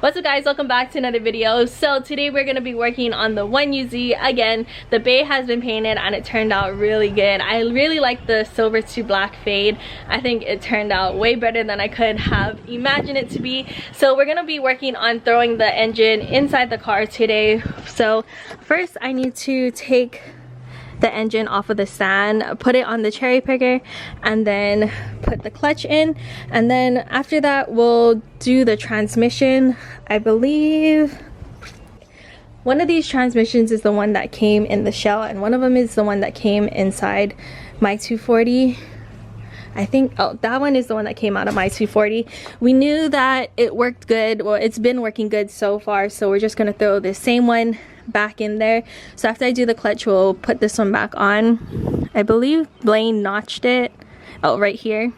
What's up guys, welcome back to another video. So today we're going to be working on the 1UZ again. The bay has been painted and it turned out really good. I really like the silver to black fade. I think it turned out way better than I could have imagined it to be. So we're going to be working on throwing the engine inside the car today. So first I need to take the engine off of the stand, put it on the cherry picker, and then put the clutch in, and then after that we'll do the transmission. I believe one of these transmissions is the one that came in the shell and one of them is the one that came inside my 240. I think, oh, that one is the one that came out of my 240. We knew that it worked good. Well, it's been working good so far, so we're just gonna throw the same one back in there. So after I do the clutch, we'll put this one back on. I believe Blaine notched it. Oh, right here.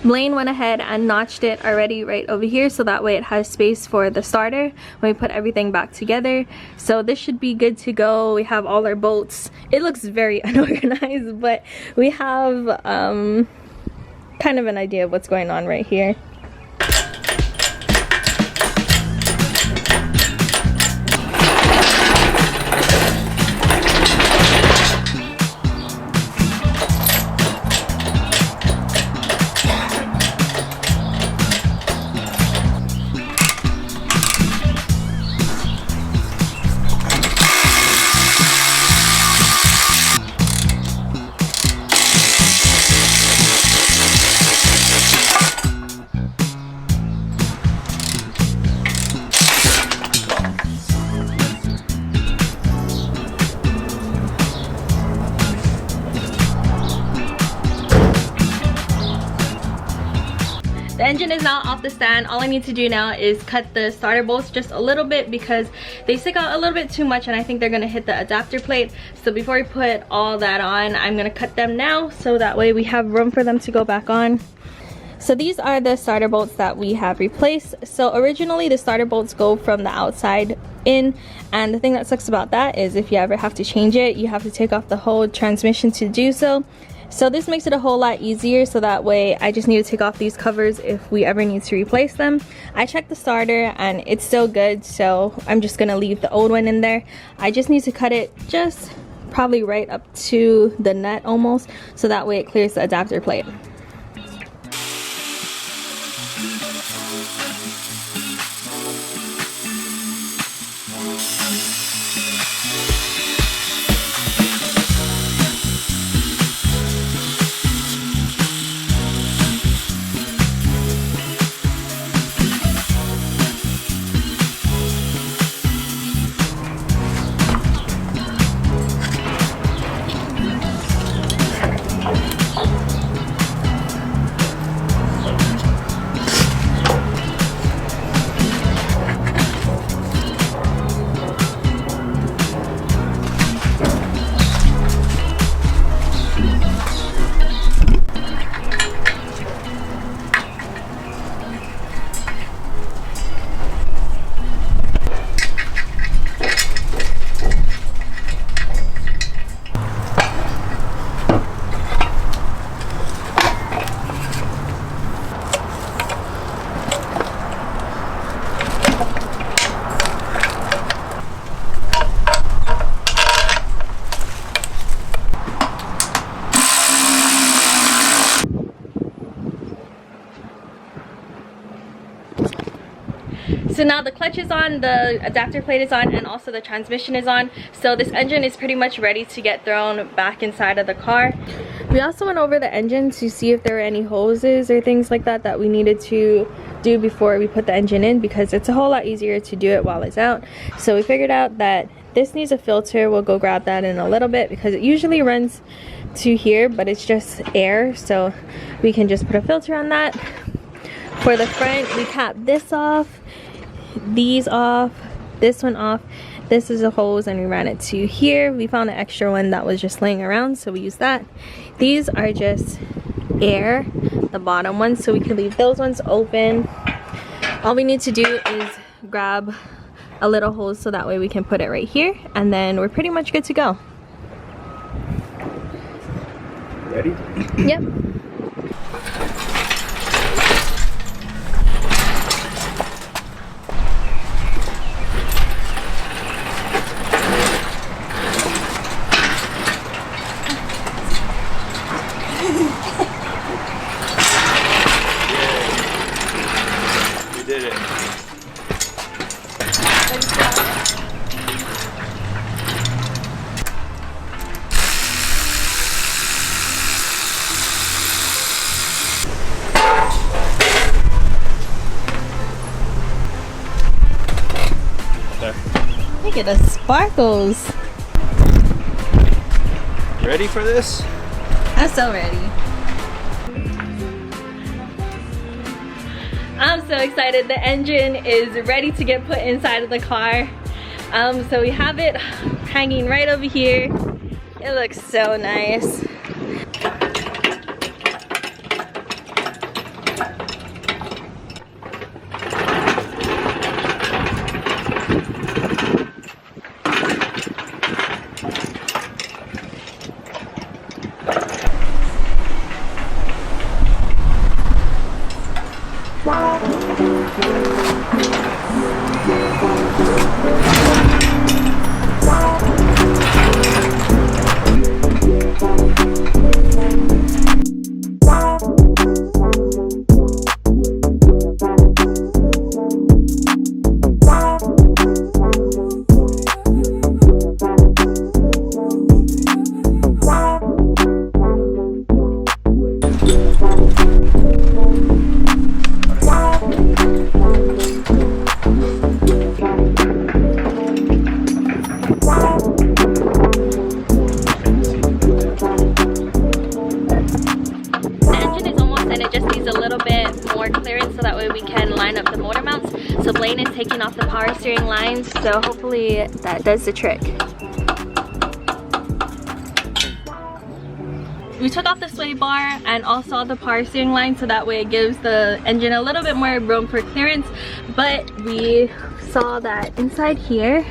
Blaine went ahead and notched it already right over here, so that way it has space for the starter when we put everything back together. So this should be good to go. We have all our bolts. It looks very unorganized, but we have kind of an idea of what's going on right here. The engine is now off the stand. All I need to do now is cut the starter bolts just a little bit because they stick out a little bit too much and I think they're gonna hit the adapter plate. So before we put all that on, I'm gonna cut them now so that way we have room for them to go back on. So these are the starter bolts that we have replaced. So originally the starter bolts go from the outside in, and the thing that sucks about that is if you ever have to change it, you have to take off the whole transmission to do so. So this makes it a whole lot easier, so that way I just need to take off these covers if we ever need to replace them. I checked the starter and it's still good, so I'm just gonna leave the old one in there. I just need to cut it just probably right up to the nut almost, so that way it clears the adapter plate. So now the clutch is on, the adapter plate is on, and also the transmission is on. So this engine is pretty much ready to get thrown back inside of the car. We also went over the engine to see if there were any hoses or things like that that we needed to do before we put the engine in, because it's a whole lot easier to do it while it's out. So we figured out that this needs a filter. We'll go grab that in a little bit because it usually runs to here, but it's just air, so we can just put a filter on that. For the front, we capped this off, these off, this one off. This is a hose and we ran it to here. We found an extra one that was just laying around, so we used that. These are just air, the bottom ones, so we can leave those ones open. All we need to do is grab a little hose so that way we can put it right here, and then we're pretty much good to go. Ready? Yep. at the sparkles. Ready for this? I'm so ready. I'm so excited. The engine is ready to get put inside of the car. So we have it hanging right over here. It looks so nice. Taking off the power steering lines, so hopefully that does the trick. We took off the sway bar and also the power steering line, so that way it gives the engine a little bit more room for clearance. But we saw that inside here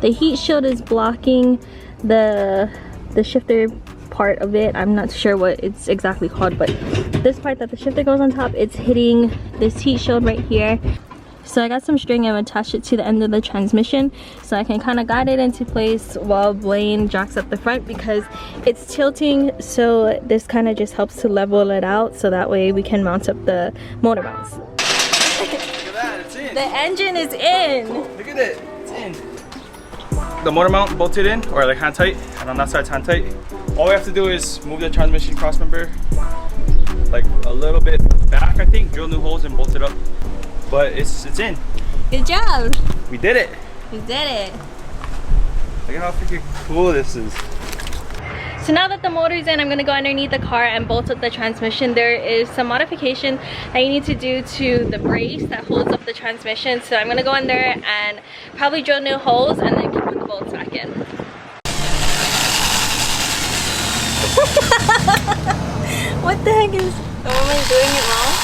the heat shield is blocking the shifter part of it. I'm not sure what it's exactly called, but this part that the shifter goes on top, it's hitting this heat shield right here. So I got some string and attached it to the end of the transmission so I can kind of guide it into place while Blaine jacks up the front, because it's tilting. So this kind of just helps to level it out, so that way we can mount up the motor mounts. Look at that, it's in. The engine is in. Look at it, it's in. The motor mount bolted in, or like hand tight, and on that side it's hand tight. All we have to do is move the transmission cross member like a little bit back, I think, drill new holes and bolt it up. But it's in. Good job. We did it. We did it. Look at how freaking cool this is. So now that the motor's in, I'm gonna go underneath the car and bolt up the transmission. There is some modification that you need to do to the brace that holds up the transmission. So I'm gonna go in there and probably drill new holes and then put the bolts back in. What the heck is the woman doing it wrong?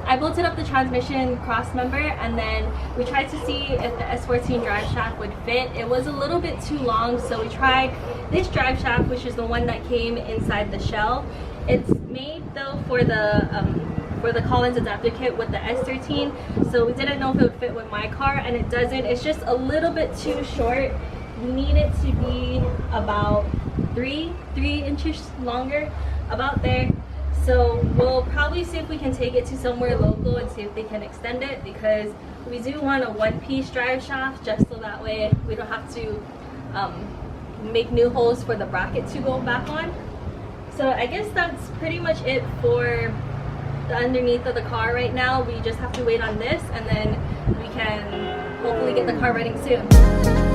I bolted up the transmission cross member, and then we tried to see if the S14 drive shaft would fit. It was a little bit too long, so we tried this drive shaft, which is the one that came inside the shell. It's made though for the Collins adapter kit with the S13, so we didn't know if it would fit with my car, and it doesn't. It's just a little bit too short. You need it to be about 3 inches longer, about there. So we'll probably see if we can take it to somewhere local and see if they can extend it, because we do want a one-piece drive shaft, just so that way we don't have to make new holes for the bracket to go back on. So I guess that's pretty much it for the underneath of the car right now. We just have to wait on this, and then we can hopefully get the car running soon.